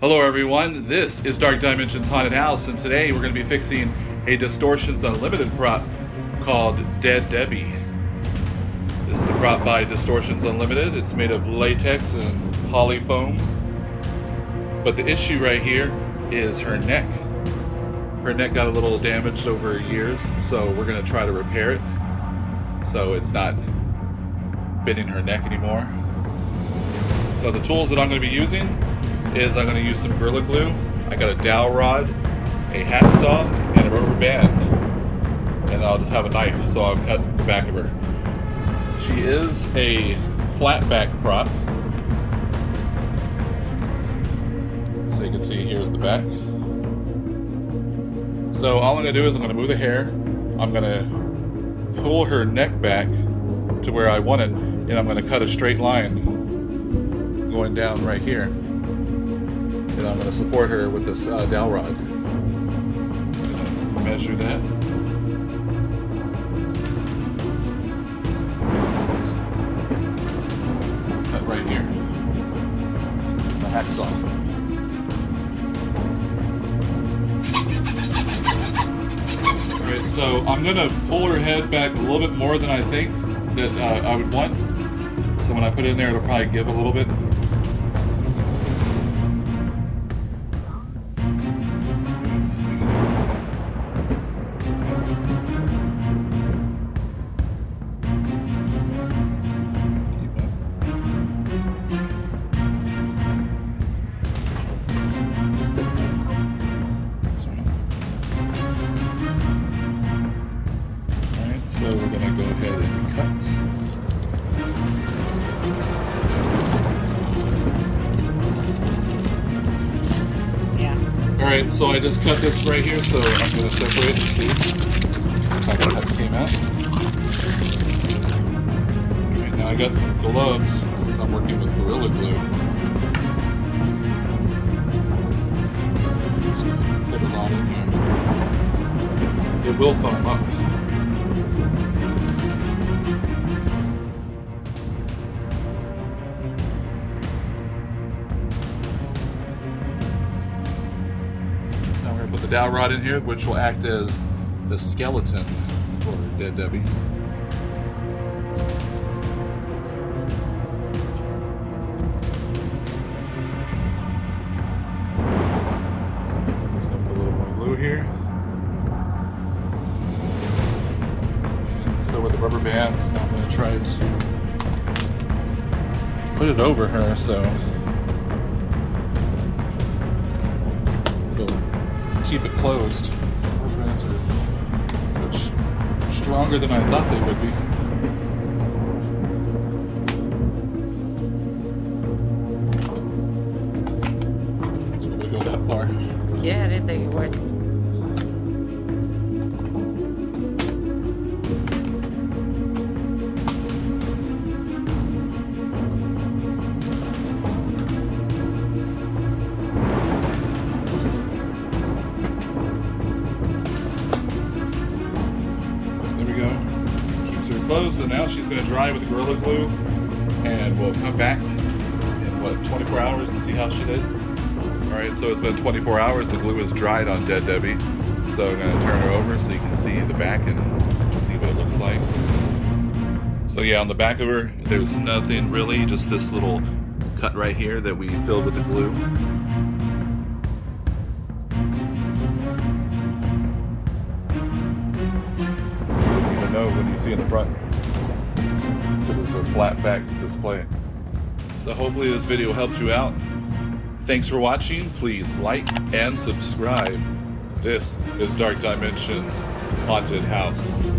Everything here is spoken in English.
Hello everyone, this is Dark Dimensions Haunted House, and today we're going to be fixing a Distortions Unlimited prop called Dead Debbie. This is a prop by Distortions Unlimited. It's made of latex and polyfoam. But the issue right here is her neck. Her neck got a little damaged over years, so we're going to try to repair it so it's not bending her neck anymore. So the tools that I'm going to be using is I'm going to use some Gorilla Glue. I got a dowel rod, a hacksaw, and a rubber band. And I'll just have a knife, so I'll cut the back of her. She is a flat back prop. So you can see here's the back. So all I'm going to do is I'm going to move the hair. I'm going to pull her neck back to where I want it, and I'm going to cut a straight line going down right here. And I'm going to support her with this dowel rod. Just going to measure that. Cut right here. The hacksaw. Alright, so I'm going to pull her head back a little bit more than I think that I would want. So when I put it in there, it'll probably give a little bit. So we're going to go ahead and cut. Yeah. Alright, so I just cut this right here, so I'm going to separate and see how the cut came out. Alright, now I got some gloves since I'm working with Gorilla Glue. Just going to put a lot in here. It will foam up. Put the dowel rod in here, which will act as the skeleton for Dead Debbie. So I'm just going to put a little more glue here. And so with the rubber bands, I'm going to try to put it over her so keep it closed. Rubber bands are much stronger than I thought they would be. So we're gonna go that far. Yeah, I didn't think it would. There we go. Keeps her closed, so now she's going to dry with the Gorilla Glue, and we'll come back in 24 hours to see how she did. Alright, so it's been 24 hours. The glue is dried on Dead Debbie, so I'm going to turn her over so you can see the back and see what it looks like. So yeah, on the back of her, there's nothing really, just this little cut right here that we filled with the glue. Know when you see in the front, because it's a flat back display. So hopefully this video helped you out. Thanks for watching. Please like and subscribe. This is Dark Dimensions Haunted House.